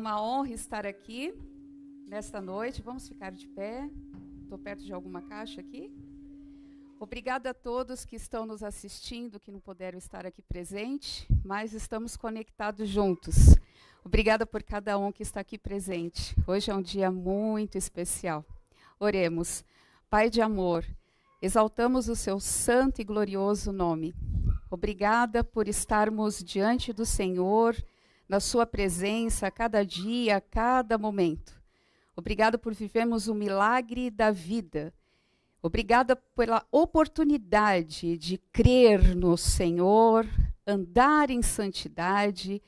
Uma honra estar aqui nesta noite. Vamos ficar de pé. Estou perto de alguma caixa aqui. Obrigada a todos que estão nos assistindo, que não puderam estar aqui presente, mas estamos conectados juntos. Obrigada por cada um que está aqui presente. Hoje é um dia muito especial. Oremos. Pai de amor, exaltamos o seu santo e glorioso nome. Obrigada por estarmos diante do Senhor, na sua presença, a cada dia, a cada momento. Obrigada por vivermos o milagre da vida. Obrigada pela oportunidade de crer no Senhor, andar em santidade,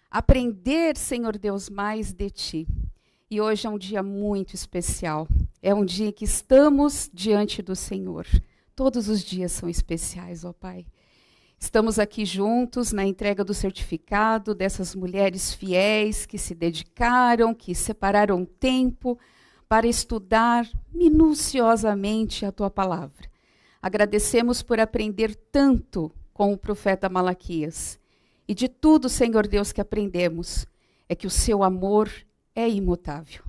aprender, Senhor Deus, mais de Ti. E hoje é um dia muito especial. É um dia que estamos diante do Senhor. Todos os dias são especiais, ó Pai. Estamos aqui juntos na entrega do certificado dessas mulheres fiéis que se dedicaram, que separaram tempo para estudar minuciosamente a Tua palavra. Agradecemos por aprender tanto com o profeta Malaquias. E de tudo, Senhor Deus, que aprendemos, é que o Seu amor é imutável.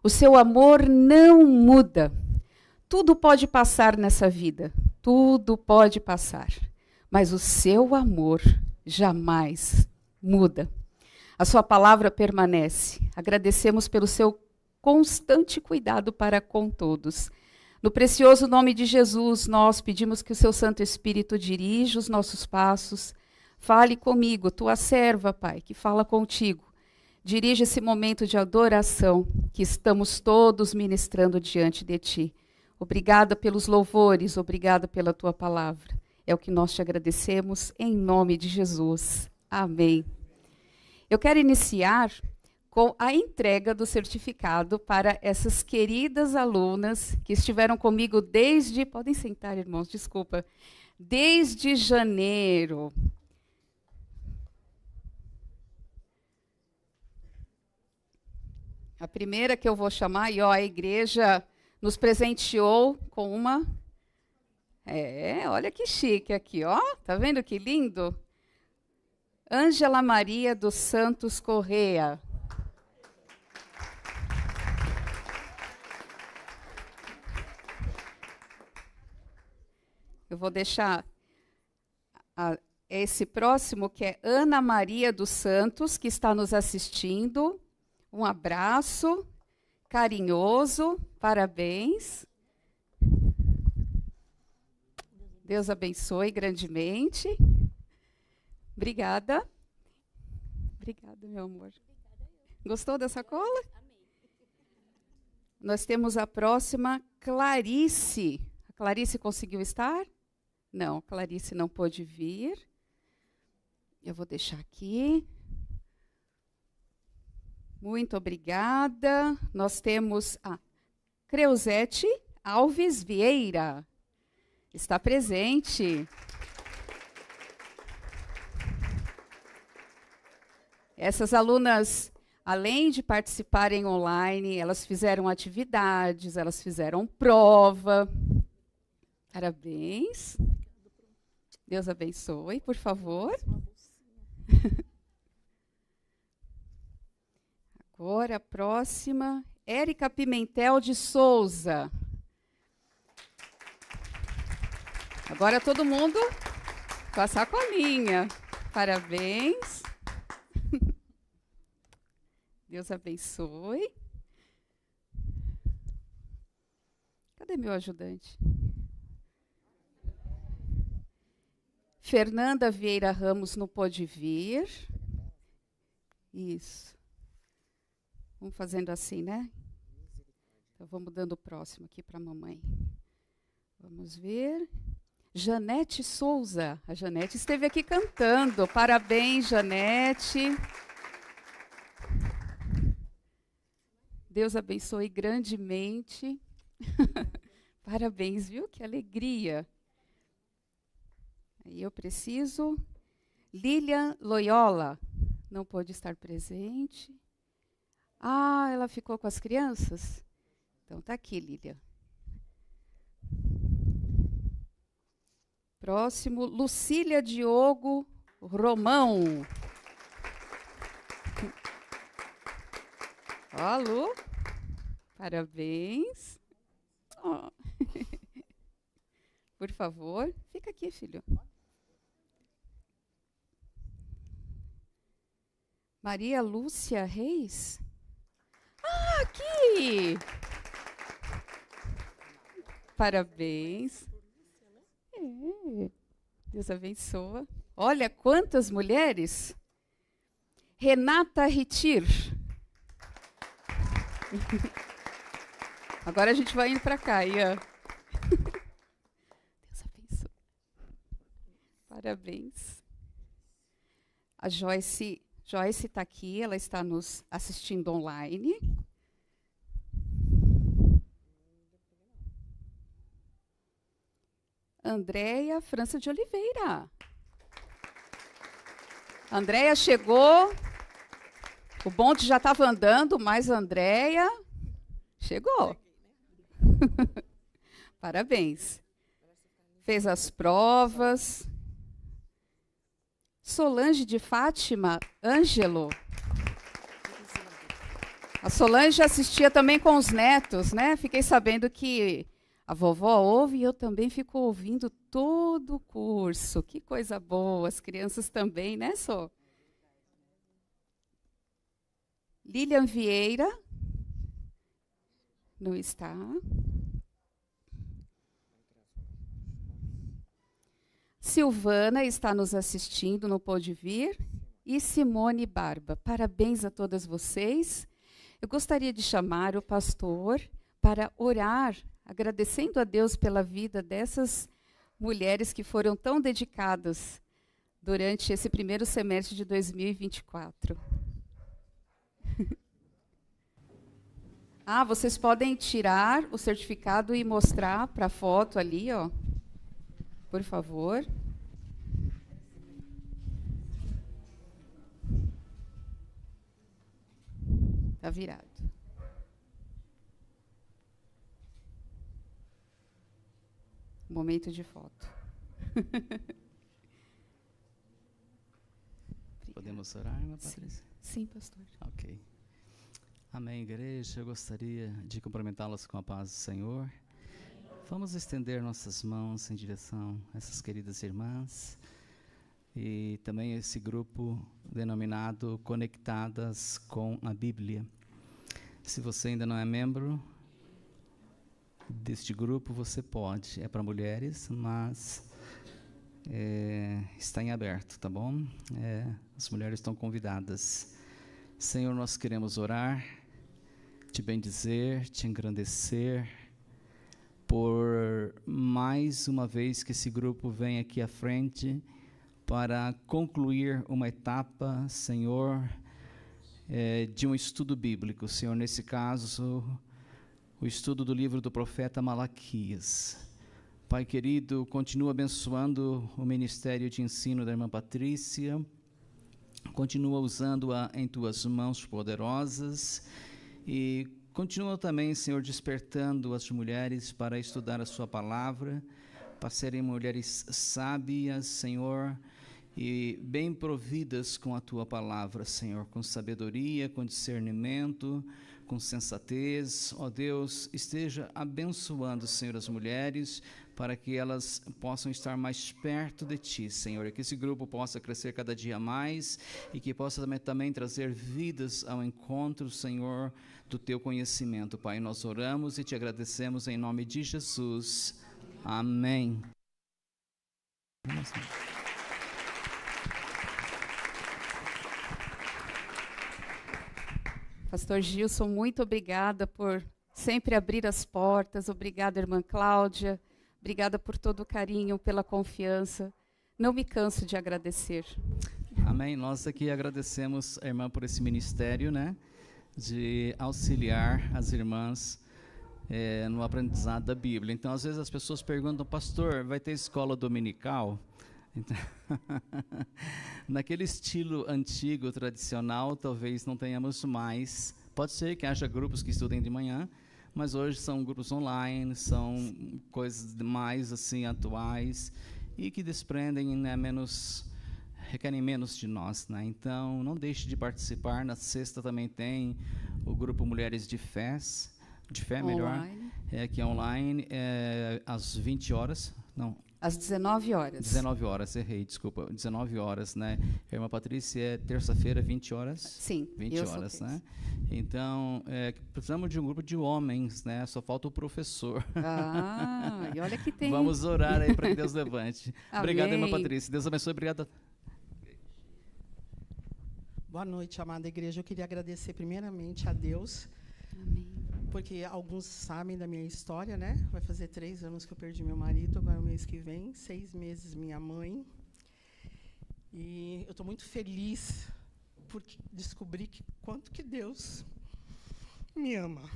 O Seu amor não muda. Tudo pode passar nessa vida, tudo pode passar. Mas o seu amor jamais muda. A sua palavra permanece. Agradecemos pelo seu constante cuidado para com todos. No precioso nome de Jesus, nós pedimos que o seu Santo Espírito dirija os nossos passos. Fale comigo, tua serva, Pai, que fala contigo. Dirija esse momento de adoração que estamos todos ministrando diante de ti. Obrigada pelos louvores, obrigada pela tua palavra. É o que nós te agradecemos em nome de Jesus. Amém. Eu quero iniciar com a entrega do certificado para essas queridas alunas que estiveram comigo desde... Podem sentar, irmãos, desculpa. Desde janeiro. A primeira que eu vou chamar, e ó, a igreja nos presenteou com uma... olha que chique aqui, ó. Tá vendo que lindo? Ângela Maria dos Santos Correa. Eu vou deixar esse próximo, que é Ana Maria dos Santos, que está nos assistindo. Um abraço carinhoso, parabéns. Deus abençoe grandemente. Obrigada. Obrigada, meu amor. Gostou dessa cola? Nós temos a próxima, Clarice. A Clarice conseguiu estar? Não, a Clarice não pôde vir. Eu vou deixar aqui. Muito obrigada. Nós temos a Creuzete Alves Vieira. Está presente. Essas alunas, além de participarem online, elas fizeram atividades, elas fizeram prova. Parabéns. Deus abençoe, por favor. Agora a próxima, Érica Pimentel de Souza. Agora todo mundo com a sacolinha. Parabéns. Deus abençoe. Cadê meu ajudante? Fernanda Vieira Ramos não pôde vir. Isso. Vamos fazendo assim, né? Então vamos dando o próximo aqui para a mamãe. Vamos ver. Janete Souza. A Janete esteve aqui cantando. Parabéns, Janete. Deus abençoe grandemente. Parabéns, viu? Que alegria. Aí eu preciso. Lilian Loyola. Não pôde estar presente. Ah, ela ficou com as crianças? Então tá aqui, Lilian. Próximo, Lucília Diogo Romão. Ó, Lu, parabéns. Oh. Por favor, fica aqui, filho. Maria Lúcia Reis? Ah, aqui! Parabéns. É, Deus abençoa. Olha quantas mulheres. Renata Ritir. Agora a gente vai indo para cá, Ian. Deus abençoe. Parabéns. A Joyce está aqui, ela está nos assistindo online. Andréia França de Oliveira. Andréia chegou. O bonde já estava andando, mas a Andréia chegou. Parabéns. Fez as provas. Solange de Fátima Ângelo. A Solange assistia também com os netos, né? Fiquei sabendo que a vovó ouve e eu também fico ouvindo todo o curso. Que coisa boa, as crianças também, né, Sô? Lilian Vieira. Não está. Silvana está nos assistindo, não pôde vir. E Simone Barba. Parabéns a todas vocês. Eu gostaria de chamar o pastor para orar, agradecendo a Deus pela vida dessas mulheres que foram tão dedicadas durante esse primeiro semestre de 2024. Vocês podem tirar o certificado e mostrar para a foto ali, ó. Por favor. Está virado. Momento de foto. Podemos orar, irmã Patrícia? Sim, pastor. Ok. Amém, igreja. Eu gostaria de cumprimentá-las com a paz do Senhor. Vamos estender nossas mãos em direção a essas queridas irmãs e também esse grupo denominado Conectadas com a Bíblia. Se você ainda não é membro deste grupo, você pode. É para mulheres, mas está em aberto, tá bom? As mulheres estão convidadas. Senhor, nós queremos orar, te bendizer, te engrandecer, por mais uma vez que esse grupo vem aqui à frente para concluir uma etapa, Senhor, de um estudo bíblico. Senhor, nesse caso, o estudo do livro do profeta Malaquias. Pai querido, continua abençoando o ministério de ensino da irmã Patrícia, continua usando-a em tuas mãos poderosas e continua também, Senhor, despertando as mulheres para estudar a sua palavra, para serem mulheres sábias, Senhor, e bem providas com a tua palavra, Senhor, com sabedoria, com discernimento, com sensatez. Ó Deus, esteja abençoando, Senhor, as mulheres, para que elas possam estar mais perto de Ti, Senhor, e que esse grupo possa crescer cada dia mais e que possa também trazer vidas ao encontro, Senhor, do Teu conhecimento. Pai, nós oramos e Te agradecemos em nome de Jesus. Amém. Pastor Gilson, muito obrigada por sempre abrir as portas. Obrigada, irmã Cláudia. Obrigada por todo o carinho, pela confiança. Não me canso de agradecer. Amém. Nós aqui agradecemos a irmã por esse ministério, né, de auxiliar as irmãs no aprendizado da Bíblia. Então, às vezes as pessoas perguntam, pastor, vai ter escola dominical? Então, naquele estilo antigo, tradicional, talvez não tenhamos mais. Pode ser que haja grupos que estudem de manhã, mas hoje são grupos online, são coisas mais assim atuais e que desprendem, né, requerem menos de nós, né? Então, não deixe de participar. Na sexta também tem o grupo Mulheres de Fé, melhor, que é online, às 20 horas, não. Às 19 horas. 19 horas, errei, desculpa. 19 horas, né? Irmã Patrícia, é terça-feira, 20 horas? Sim, 20 horas, né? Então, precisamos de um grupo de homens, né? Só falta o professor. Ah, e olha que tem. Vamos orar aí para que Deus levante. Obrigado, irmã Amém. Patrícia. Deus abençoe, obrigado. Boa noite, amada igreja. Eu queria agradecer primeiramente a Deus. Amém. Porque alguns sabem da minha história, né? Vai fazer 3 anos que eu perdi meu marido, agora o mês que vem, 6 meses minha mãe. E eu estou muito feliz por descobrir quanto que Deus me ama.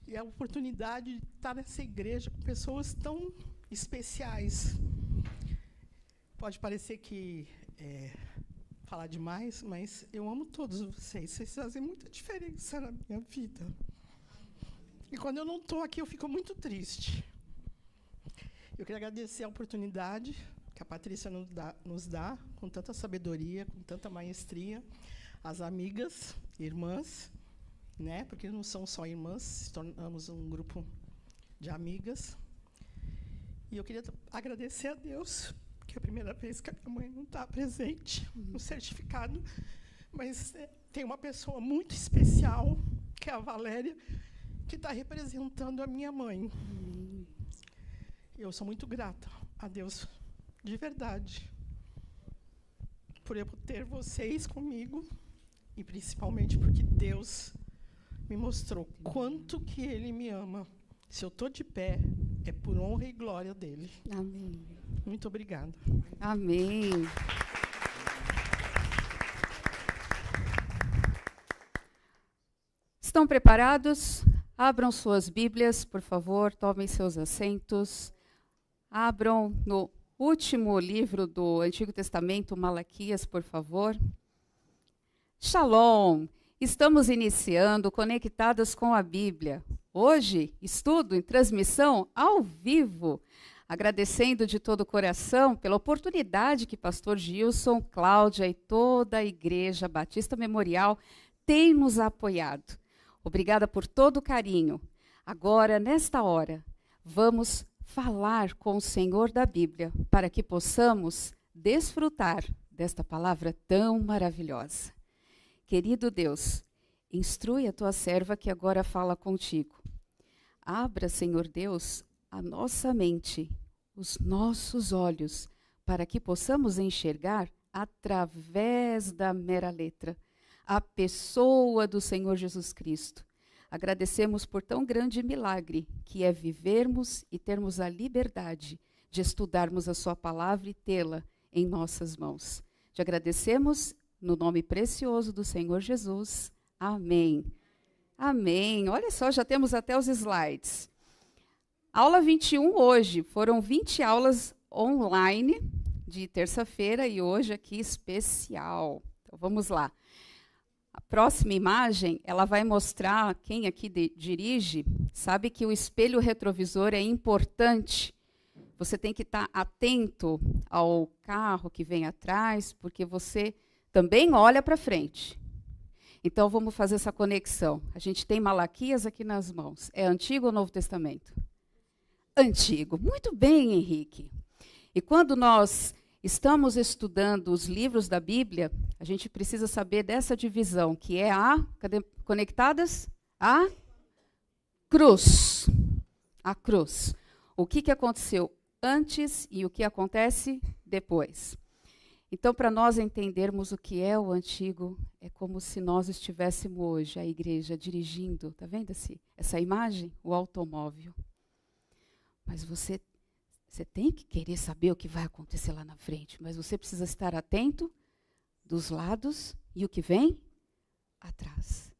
E a oportunidade de estar nessa igreja com pessoas tão especiais. Pode parecer que falar demais, mas eu amo todos vocês. Vocês fazem muita diferença na minha vida. E quando eu não estou aqui, eu fico muito triste. Eu queria agradecer a oportunidade que a Patrícia nos dá com tanta sabedoria, com tanta maestria, as amigas, irmãs, né? Porque não são só irmãs, se tornamos um grupo de amigas. E eu queria agradecer a Deus, que é a primeira vez que a minha mãe não está presente no certificado, mas tem uma pessoa muito especial, que é a Valéria, que está representando a minha mãe. Eu sou muito grata a Deus, de verdade, por eu ter vocês comigo, e principalmente porque Deus me mostrou quanto que Ele me ama. Se eu estou de pé, é por honra e glória dEle. Amém. Muito obrigada. Amém. Estão preparados? Abram suas Bíblias, por favor, tomem seus assentos. Abram no último livro do Antigo Testamento, Malaquias, por favor. Shalom! Estamos iniciando Conectadas com a Bíblia. Hoje, estudo em transmissão ao vivo. Agradecendo de todo o coração pela oportunidade que pastor Gilson, Cláudia e toda a Igreja Batista Memorial têm nos apoiado. Obrigada por todo o carinho. Agora, nesta hora, vamos falar com o Senhor da Bíblia para que possamos desfrutar desta palavra tão maravilhosa. Querido Deus, instrui a tua serva que agora fala contigo. Abra, Senhor Deus, a nossa mente, os nossos olhos, para que possamos enxergar, através da mera letra, a pessoa do Senhor Jesus Cristo. Agradecemos por tão grande milagre, que é vivermos e termos a liberdade de estudarmos a sua palavra e tê-la em nossas mãos. Te agradecemos no nome precioso do Senhor Jesus. Amém. Amém. Olha só, já temos até os slides. Aula 21 hoje. Foram 20 aulas online de terça-feira e hoje aqui especial. Então, vamos lá. A próxima imagem, ela vai mostrar, quem aqui dirige, sabe que o espelho retrovisor é importante. Você tem que estar atento ao carro que vem atrás, porque você também olha para frente. Então, vamos fazer essa conexão. A gente tem Malaquias aqui nas mãos. É Antigo ou Novo Testamento? Antigo. Muito bem, Henrique. E quando nós estamos estudando os livros da Bíblia, a gente precisa saber dessa divisão, que é cadê, conectadas? A cruz. A cruz. O que aconteceu antes e o que acontece depois. Então, para nós entendermos o que é o antigo, é como se nós estivéssemos hoje, a igreja, dirigindo, está vendo essa imagem? O automóvel. Mas você tem que querer saber o que vai acontecer lá na frente, mas você precisa estar atento dos lados e o que vem atrás.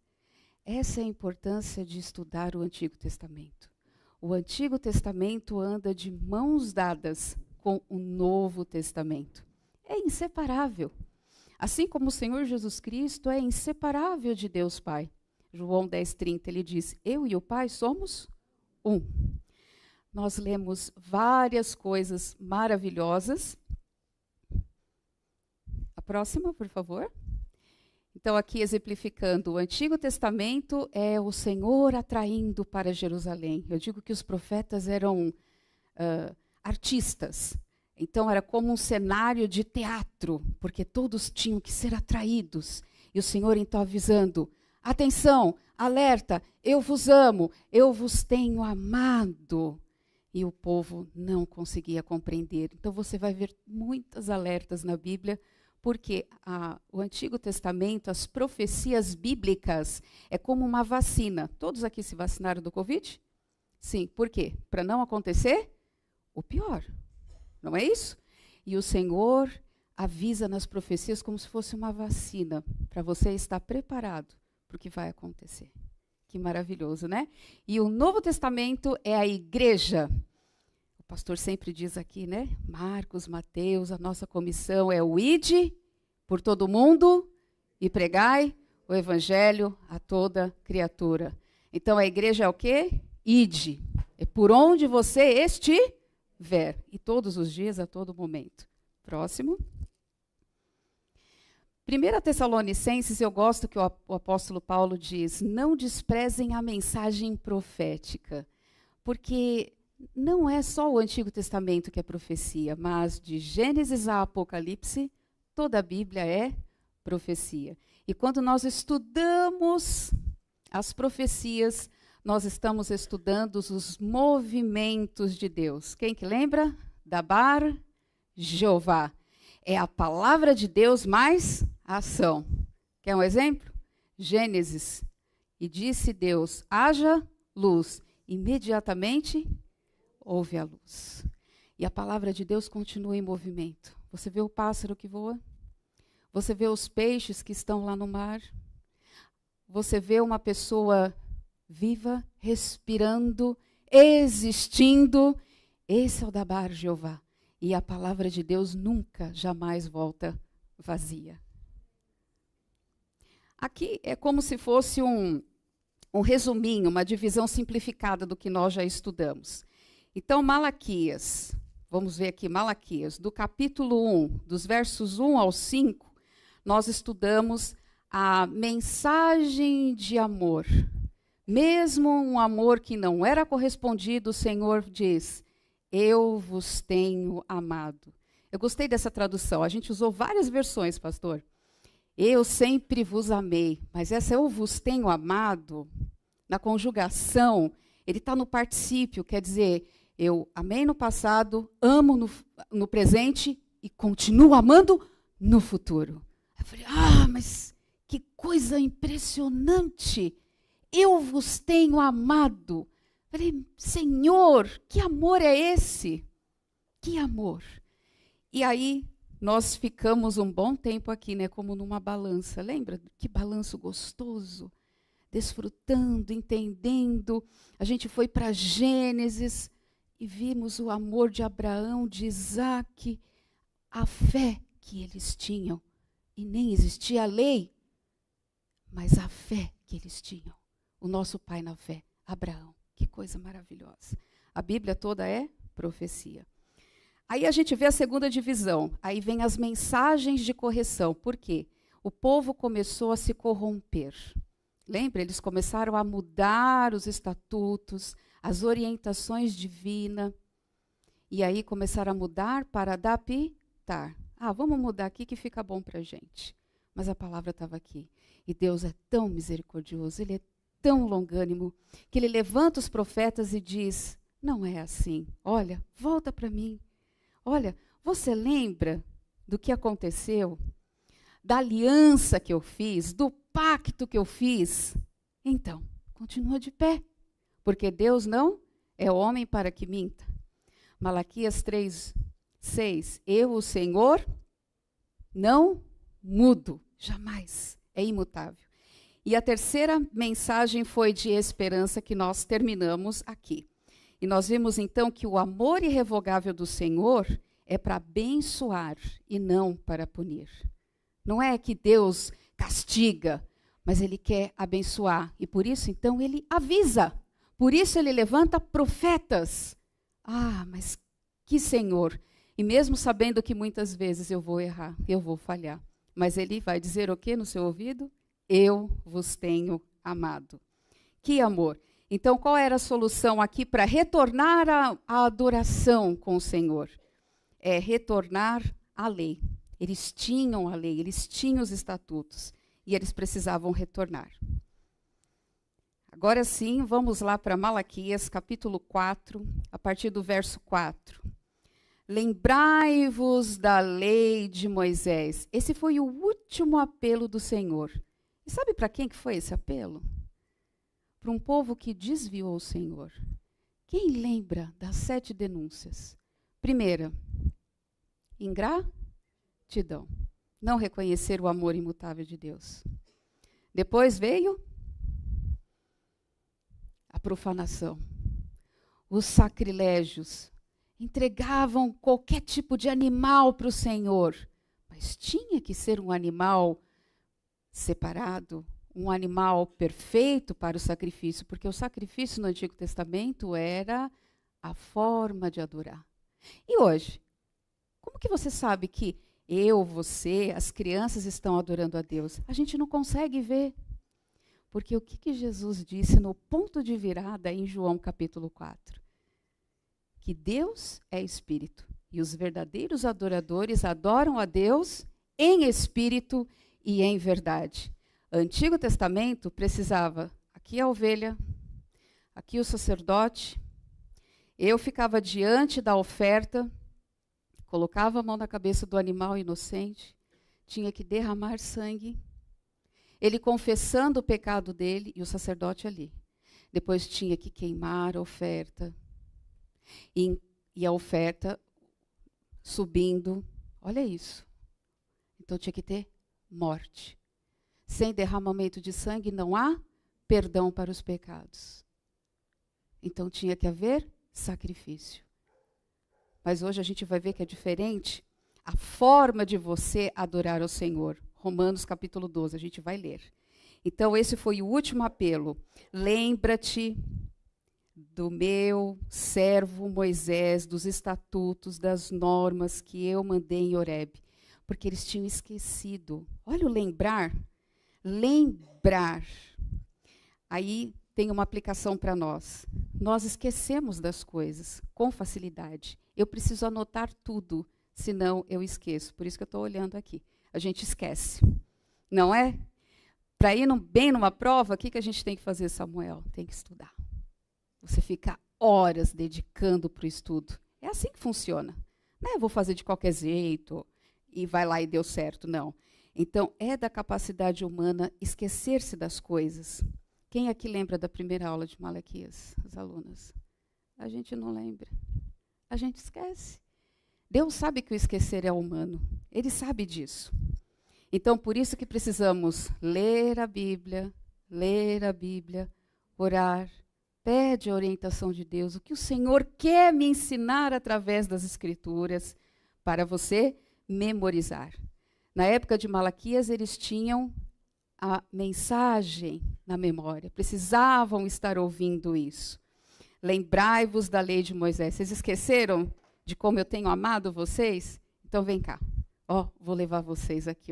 Essa é a importância de estudar o Antigo Testamento. O Antigo Testamento anda de mãos dadas com o Novo Testamento. É inseparável. Assim como o Senhor Jesus Cristo é inseparável de Deus Pai. João 10:30, ele diz, eu e o Pai somos um. Nós lemos várias coisas maravilhosas. A próxima, por favor. Então, aqui exemplificando, o Antigo Testamento é o Senhor atraindo para Jerusalém. Eu digo que os profetas eram artistas. Então, era como um cenário de teatro, porque todos tinham que ser atraídos. E o Senhor, então, avisando, atenção, alerta, eu vos amo, eu vos tenho amado. E o povo não conseguia compreender. Então, você vai ver muitas alertas na Bíblia, porque o Antigo Testamento, as profecias bíblicas, é como uma vacina. Todos aqui se vacinaram do Covid? Sim. Por quê? Para não acontecer o pior. Não é isso? E o Senhor avisa nas profecias como se fosse uma vacina, para você estar preparado para o que vai acontecer. Que maravilhoso, né? E o Novo Testamento é a igreja. O pastor sempre diz aqui, né? Marcos, Mateus, a nossa comissão é o ide por todo mundo e pregai o evangelho a toda criatura. Então, a igreja é o quê? Ide. É por onde você estiver. E todos os dias, a todo momento. Próximo. 1 Tessalonicenses, eu gosto que o apóstolo Paulo diz, não desprezem a mensagem profética, porque não é só o Antigo Testamento que é profecia, mas de Gênesis a Apocalipse, toda a Bíblia é profecia. E quando nós estudamos as profecias, nós estamos estudando os movimentos de Deus. Quem que lembra? Dabar, Jeová. É a palavra de Deus mais a ação. Quer um exemplo? Gênesis. E disse Deus, haja luz. Imediatamente houve a luz. E a palavra de Deus continua em movimento. Você vê o pássaro que voa? Você vê os peixes que estão lá no mar? Você vê uma pessoa viva, respirando, existindo? Esse é o Dabar Jeová. E a palavra de Deus nunca, jamais volta vazia. Aqui é como se fosse um resuminho, uma divisão simplificada do que nós já estudamos. Então, Malaquias, vamos ver aqui, Malaquias, do capítulo 1, dos versos 1 ao 5, nós estudamos a mensagem de amor. Mesmo um amor que não era correspondido, o Senhor diz, eu vos tenho amado. Eu gostei dessa tradução. A gente usou várias versões, pastor. Eu sempre vos amei. Mas essa eu vos tenho amado, na conjugação, ele está no particípio. Quer dizer, eu amei no passado, amo no presente e continuo amando no futuro. Eu falei, mas que coisa impressionante. Eu vos tenho amado. Falei, Senhor, que amor é esse? Que amor. E aí, nós ficamos um bom tempo aqui, né, como numa balança. Lembra? Que balanço gostoso. Desfrutando, entendendo. A gente foi para Gênesis e vimos o amor de Abraão, de Isaac, a fé que eles tinham. E nem existia a lei, mas a fé que eles tinham. O nosso pai na fé, Abraão. Que coisa maravilhosa. A Bíblia toda é profecia. Aí a gente vê a segunda divisão. Aí vem as mensagens de correção. Por quê? O povo começou a se corromper. Lembra? Eles começaram a mudar os estatutos, as orientações divinas. E aí começaram a mudar para adaptar. Vamos mudar aqui que fica bom para a gente. Mas a palavra estava aqui. E Deus é tão misericordioso, Ele é tão longânimo, que Ele levanta os profetas e diz, não é assim. Olha, volta para mim. Olha, você lembra do que aconteceu? Da aliança que eu fiz, do pacto que eu fiz? Então, continua de pé, porque Deus não é homem para que minta. Malaquias 3:6, eu, o Senhor, não mudo, jamais, é imutável. E a terceira mensagem foi de esperança que nós terminamos aqui. E nós vimos então que o amor irrevogável do Senhor é para abençoar e não para punir. Não é que Deus castiga, mas Ele quer abençoar. E por isso então Ele avisa. Por isso Ele levanta profetas. Mas que Senhor. E mesmo sabendo que muitas vezes eu vou errar, eu vou falhar. Mas ele vai dizer o que no seu ouvido? Eu vos tenho amado. Que amor! Então, qual era a solução aqui para retornar à adoração com o Senhor? É retornar à lei. Eles tinham a lei, eles tinham os estatutos, e eles precisavam retornar. Agora sim, vamos lá para Malaquias, capítulo 4, a partir do verso 4. Lembrai-vos da lei de Moisés. Esse foi o último apelo do Senhor. E sabe para quem que foi esse apelo? Para um povo que desviou o Senhor. Quem lembra das 7 denúncias? Primeira, ingratidão. Não reconhecer o amor imutável de Deus. Depois veio a profanação. Os sacrilégios. Entregavam qualquer tipo de animal para o Senhor. Mas tinha que ser um animal separado, um animal perfeito para o sacrifício, porque o sacrifício no Antigo Testamento era a forma de adorar. E hoje, como que você sabe que eu, você, as crianças estão adorando a Deus? A gente não consegue ver. Porque o que Jesus disse no ponto de virada em João capítulo 4? Que Deus é espírito, e os verdadeiros adoradores adoram a Deus em espírito e em verdade. Antigo Testamento precisava, aqui a ovelha, aqui o sacerdote, eu ficava diante da oferta, colocava a mão na cabeça do animal inocente, tinha que derramar sangue, ele confessando o pecado dele e o sacerdote ali. Depois tinha que queimar a oferta, e a oferta subindo, olha isso. Então tinha que ter morte. Sem derramamento de sangue não há perdão para os pecados. Então tinha que haver sacrifício. Mas hoje a gente vai ver que é diferente a forma de você adorar ao Senhor. Romanos capítulo 12, a gente vai ler. Então esse foi o último apelo. Lembra-te do meu servo Moisés, dos estatutos, das normas que eu mandei em Horebe, porque eles tinham esquecido. Olha o lembrar. Lembrar. Aí tem uma aplicação para nós. Nós esquecemos das coisas com facilidade. Eu preciso anotar tudo, senão eu esqueço. Por isso que eu estou olhando aqui. A gente esquece, não é? Para ir bem numa prova, o que a gente tem que fazer, Samuel? Tem que estudar. Você fica horas dedicando para o estudo. É assim que funciona. Não é vou fazer de qualquer jeito e vai lá e deu certo, não. Então, é da capacidade humana esquecer-se das coisas. Quem aqui lembra da primeira aula de Malaquias? As alunas. A gente não lembra. A gente esquece. Deus sabe que o esquecer é humano. Ele sabe disso. Então, por isso que precisamos ler a Bíblia, orar, pede a orientação de Deus, o que o Senhor quer me ensinar através das Escrituras, para você memorizar. Na época de Malaquias, eles tinham a mensagem na memória, precisavam estar ouvindo isso. Lembrai-vos da lei de Moisés. Vocês esqueceram de como eu tenho amado vocês? Então vem cá. Vou levar vocês aqui,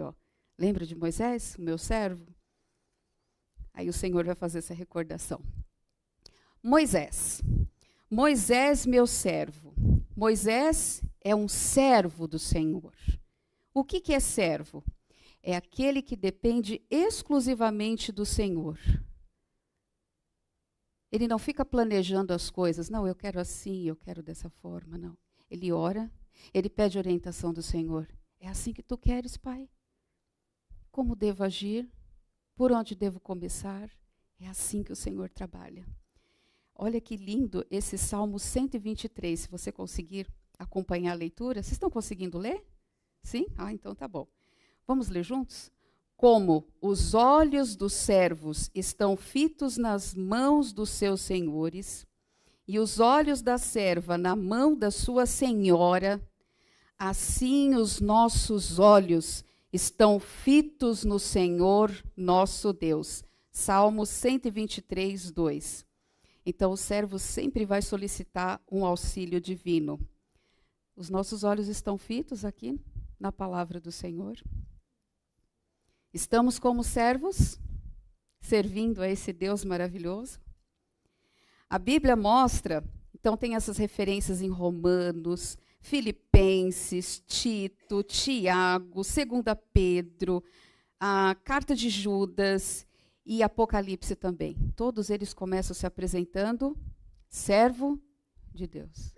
Lembra de Moisés, o meu servo? Aí o Senhor vai fazer essa recordação. Moisés, meu servo. Moisés é um servo do Senhor. O que é servo? É aquele que depende exclusivamente do Senhor. Ele não fica planejando as coisas. Não, eu quero assim, eu quero dessa forma. Não. Ele ora, ele pede orientação do Senhor. É assim que tu queres, Pai? Como devo agir? Por onde devo começar? É assim que o Senhor trabalha. Olha que lindo esse Salmo 123, se você conseguir acompanhar a leitura. Vocês estão conseguindo ler? Sim? Então tá bom. Vamos ler juntos? Como os olhos dos servos estão fitos nas mãos dos seus senhores, e os olhos da serva na mão da sua senhora, assim os nossos olhos estão fitos no Senhor nosso Deus. Salmo 123, 2. Então, o servo sempre vai solicitar um auxílio divino. Os nossos olhos estão fitos aqui na palavra do Senhor? Estamos como servos, servindo a esse Deus maravilhoso? A Bíblia mostra, então tem essas referências em Romanos, Filipenses, Tito, Tiago, 2 Pedro, a carta de Judas e Apocalipse também. Todos eles começam se apresentando servo de Deus.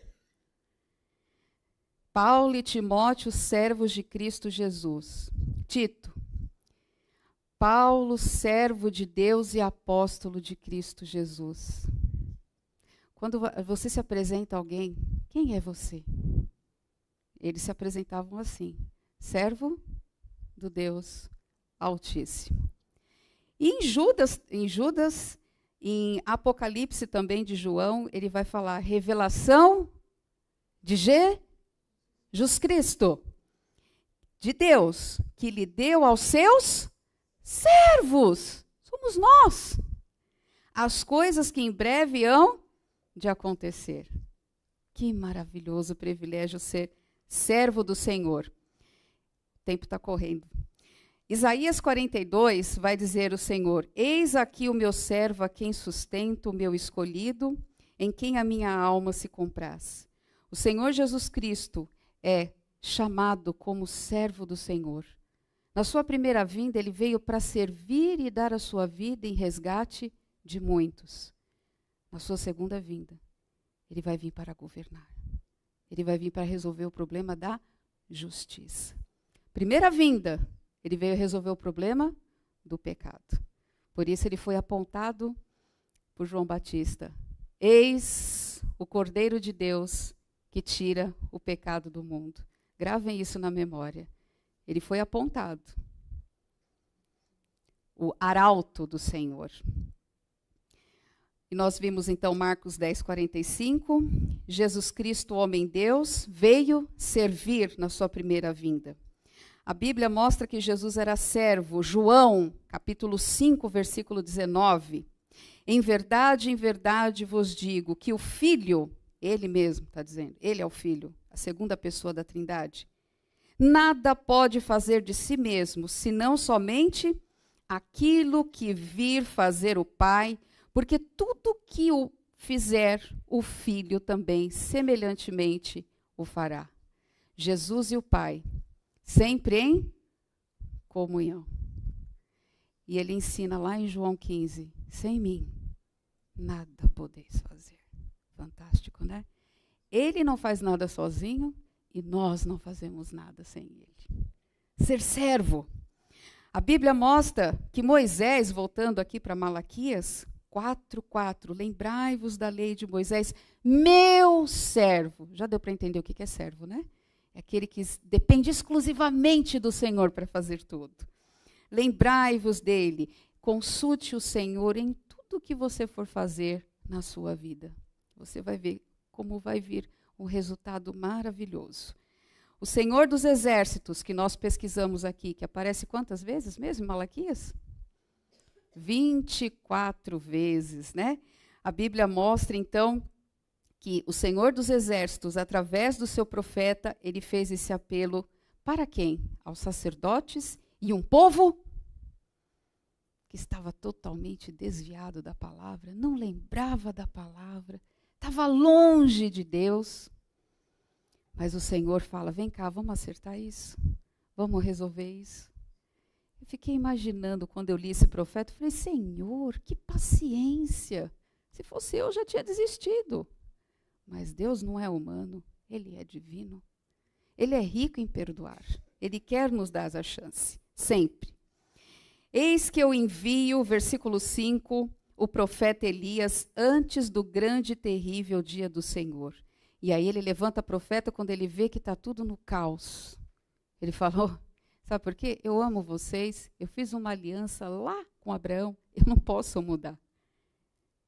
Paulo e Timóteo, servos de Cristo Jesus. Tito, Paulo, servo de Deus e apóstolo de Cristo Jesus. Quando você se apresenta a alguém, quem é você? Eles se apresentavam assim, servo do Deus Altíssimo. E em Judas, em Apocalipse também de João, ele vai falar revelação de Jesus Cristo, de Deus, que lhe deu aos seus servos, somos nós, as coisas que em breve hão de acontecer. Que maravilhoso privilégio ser servo do Senhor. O tempo está correndo. Isaías 42 vai dizer o Senhor: eis aqui o meu servo a quem sustento, o meu escolhido, em quem a minha alma se compraz. O Senhor Jesus Cristo é chamado como servo do Senhor. Na sua primeira vinda, ele veio para servir e dar a sua vida em resgate de muitos. Na sua segunda vinda, ele vai vir para governar. Ele vai vir para resolver o problema da justiça. Primeira vinda, ele veio resolver o problema do pecado. Por isso ele foi apontado por João Batista. Eis o Cordeiro de Deus que tira o pecado do mundo. Gravem isso na memória. Ele foi apontado. O arauto do Senhor. E nós vimos então Marcos 10, 45. Jesus Cristo, homem-Deus, veio servir na sua primeira vinda. A Bíblia mostra que Jesus era servo. João, capítulo 5, versículo 19. Em verdade vos digo que o Filho, ele mesmo está dizendo, ele é o Filho, a segunda pessoa da Trindade, nada pode fazer de si mesmo, senão somente aquilo que vir fazer o Pai, porque tudo que o fizer, o Filho também, semelhantemente, o fará. Jesus e o Pai, sempre em comunhão. E ele ensina lá em João 15, sem mim, nada podeis fazer. Fantástico, né? Ele não faz nada sozinho e nós não fazemos nada sem ele. Ser servo. A Bíblia mostra que Moisés, voltando aqui para Malaquias 4:4, lembrai-vos da lei de Moisés, meu servo. Já deu para entender o que é servo, né? É aquele que depende exclusivamente do Senhor para fazer tudo. Lembrai-vos dele, consulte o Senhor em tudo que você for fazer na sua vida. Você vai ver como vai vir um resultado maravilhoso. O Senhor dos Exércitos, que nós pesquisamos aqui, que aparece quantas vezes mesmo em Malaquias? 24 vezes, né? A Bíblia mostra, então, que o Senhor dos Exércitos, através do seu profeta, ele fez esse apelo para quem? Aos sacerdotes e um povo que estava totalmente desviado da palavra, não lembrava da palavra, estava longe de Deus. Mas o Senhor fala, vem cá, vamos acertar isso, vamos resolver isso. Eu fiquei imaginando quando eu li esse profeta, eu falei, Senhor, que paciência. Se fosse eu já tinha desistido. Mas Deus não é humano, Ele é divino. Ele é rico em perdoar. Ele quer nos dar a chance, sempre. Eis que eu envio, versículo 5, o profeta Elias antes do grande e terrível dia do Senhor. E aí ele levanta o profeta quando ele vê que está tudo no caos. Ele falou, sabe por quê? Eu amo vocês, eu fiz uma aliança lá com Abraão, eu não posso mudar.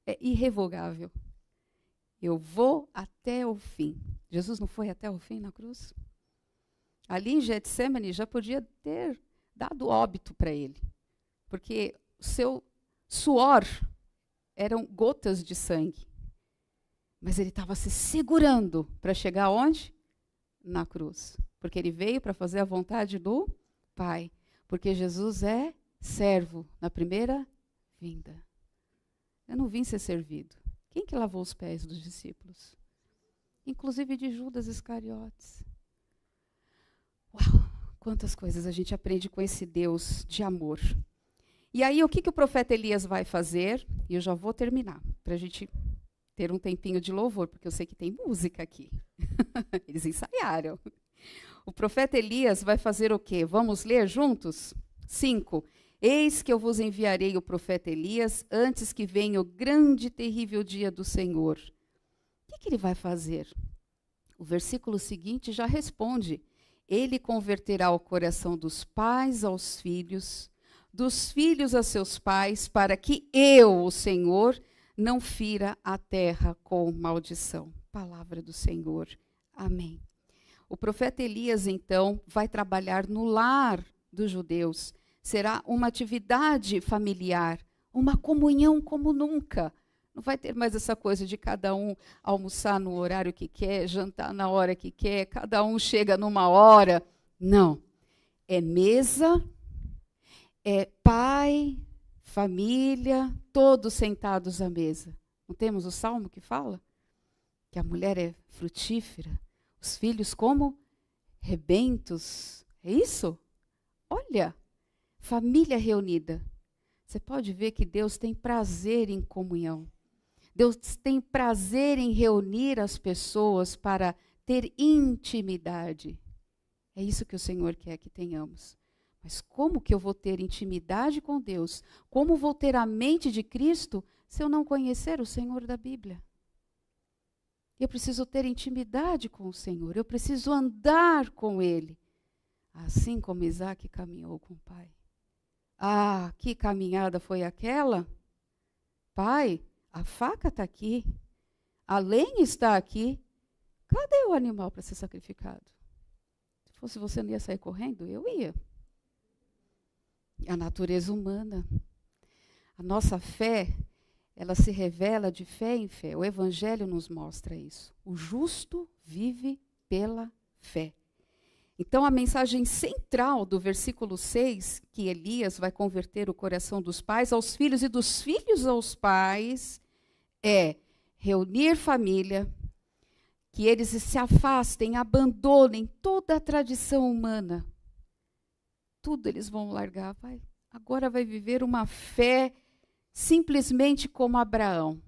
É irrevogável. Eu vou até o fim. Jesus não foi até o fim na cruz? Ali em Getsêmani já podia ter dado óbito para ele. Porque o seu suor eram gotas de sangue. Mas ele estava se segurando para chegar onde? Na cruz. Porque ele veio para fazer a vontade do Pai. Porque Jesus é servo na primeira vinda. Eu não vim ser servido. Quem que lavou os pés dos discípulos? Inclusive de Judas Iscariotes. Uau, quantas coisas a gente aprende com esse Deus de amor. E aí, o que o profeta Elias vai fazer? E eu já vou terminar, para a gente ter um tempinho de louvor, porque eu sei que tem música aqui. Eles ensaiaram. O profeta Elias vai fazer o quê? Vamos ler juntos? 5. Eis que eu vos enviarei o profeta Elias antes que venha o grande e terrível dia do Senhor. O que ele vai fazer? O versículo seguinte já responde. Ele converterá o coração dos pais aos filhos, dos filhos a seus pais, para que eu, o Senhor, não fira a terra com maldição. Palavra do Senhor. Amém. O profeta Elias, então, vai trabalhar no lar dos judeus. Será uma atividade familiar, uma comunhão como nunca. Não vai ter mais essa coisa de cada um almoçar no horário que quer, jantar na hora que quer, cada um chega numa hora. Não. É mesa, é pai, família, todos sentados à mesa. Não temos o salmo que fala? Que a mulher é frutífera, os filhos como rebentos. É isso? Olha, família reunida. Você pode ver que Deus tem prazer em comunhão. Deus tem prazer em reunir as pessoas para ter intimidade. É isso que o Senhor quer que tenhamos. Mas como que eu vou ter intimidade com Deus? Como vou ter a mente de Cristo se eu não conhecer o Senhor da Bíblia? Eu preciso ter intimidade com o Senhor. Eu preciso andar com Ele. Assim como Isaac caminhou com o pai. Ah, que caminhada foi aquela? Pai, a faca está aqui. A lenha está aqui. Cadê o animal para ser sacrificado? Se fosse você, não ia sair correndo? Eu ia. A natureza humana. A nossa fé, ela se revela de fé em fé. O Evangelho nos mostra isso. O justo vive pela fé. Então, a mensagem central do versículo 6, que Elias vai converter o coração dos pais aos filhos e dos filhos aos pais, é reunir família, que eles se afastem, abandonem toda a tradição humana. Tudo eles vão largar. Agora vai viver uma fé simplesmente como Abraão.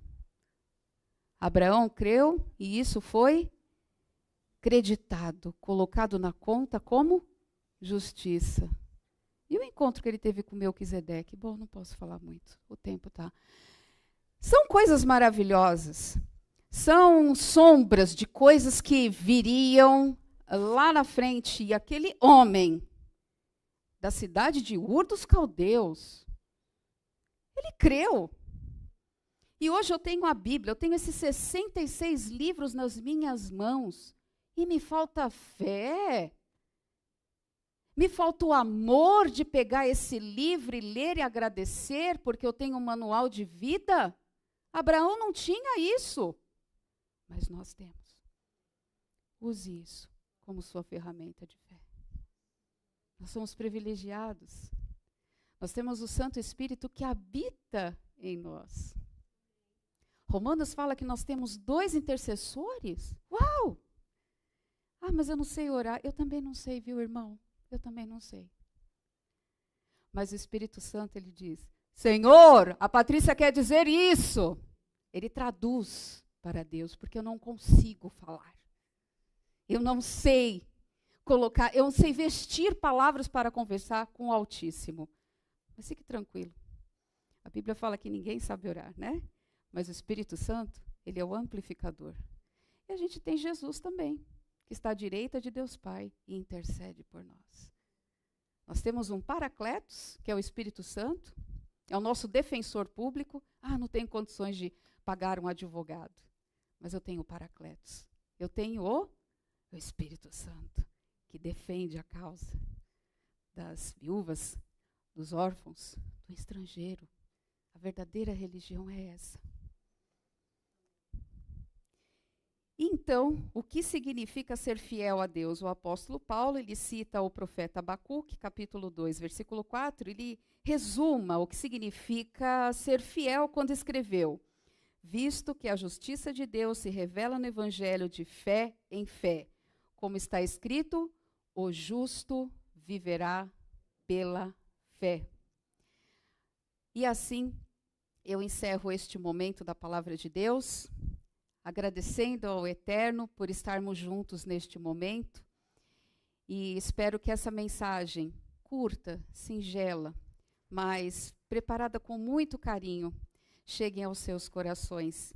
Abraão creu e isso foi creditado, colocado na conta como justiça. E o encontro que ele teve com Melquisedeque? Bom, não posso falar muito, o tempo está. São coisas maravilhosas, são sombras de coisas que viriam lá na frente. E aquele homem da cidade de Ur dos Caldeus, ele creu. E hoje eu tenho a Bíblia, eu tenho esses 66 livros nas minhas mãos. E me falta fé, me falta o amor de pegar esse livro e ler e agradecer, porque eu tenho um manual de vida. Abraão não tinha isso, mas nós temos. Use isso como sua ferramenta de fé. Nós somos privilegiados. Nós temos o Santo Espírito que habita em nós. Romanos fala que nós temos 2 intercessores. Uau! Ah, mas eu não sei orar. Eu também não sei, viu, irmão? Eu também não sei. Mas o Espírito Santo, ele diz, Senhor, a Patrícia quer dizer isso. Ele traduz para Deus, porque eu não consigo falar. Eu não sei colocar, eu não sei vestir palavras para conversar com o Altíssimo. Mas fique tranquilo. A Bíblia fala que ninguém sabe orar, né? Mas o Espírito Santo, ele é o amplificador. E a gente tem Jesus também, que está à direita de Deus Pai e intercede por nós. Nós temos um Paracletos, que é o Espírito Santo, é o nosso defensor público. Ah, não tenho condições de pagar um advogado, mas eu tenho o Paracletos. Eu tenho o Espírito Santo, que defende a causa das viúvas, dos órfãos, do estrangeiro. A verdadeira religião é essa. Então, o que significa ser fiel a Deus? O apóstolo Paulo, ele cita o profeta Abacuque, capítulo 2, versículo 4, ele resuma o que significa ser fiel quando escreveu: visto que a justiça de Deus se revela no evangelho de fé em fé, como está escrito, o justo viverá pela fé. E assim, eu encerro este momento da palavra de Deus, agradecendo ao Eterno por estarmos juntos neste momento, e espero que essa mensagem curta, singela, mas preparada com muito carinho, chegue aos seus corações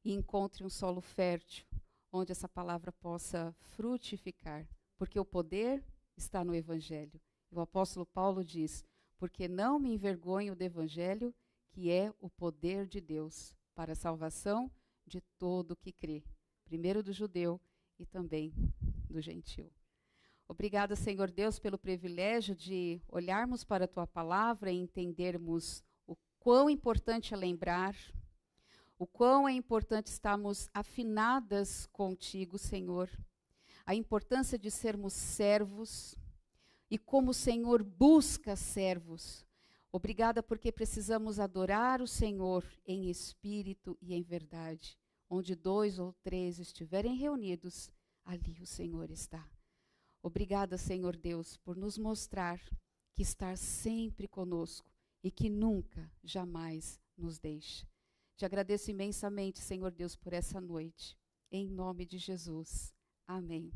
e encontre um solo fértil, onde essa palavra possa frutificar, porque o poder está no Evangelho. O apóstolo Paulo diz: porque não me envergonho do Evangelho, que é o poder de Deus para a salvação de todo o que crê, primeiro do judeu e também do gentil. Obrigada, Senhor Deus, pelo privilégio de olharmos para a Tua palavra e entendermos o quão importante é lembrar, o quão é importante estarmos afinadas contigo, Senhor, a importância de sermos servos e como o Senhor busca servos. Obrigada porque precisamos adorar o Senhor em espírito e em verdade. Onde 2 ou 3 estiverem reunidos, ali o Senhor está. Obrigada, Senhor Deus, por nos mostrar que está sempre conosco e que nunca, jamais nos deixa. Te agradeço imensamente, Senhor Deus, por essa noite. Em nome de Jesus. Amém.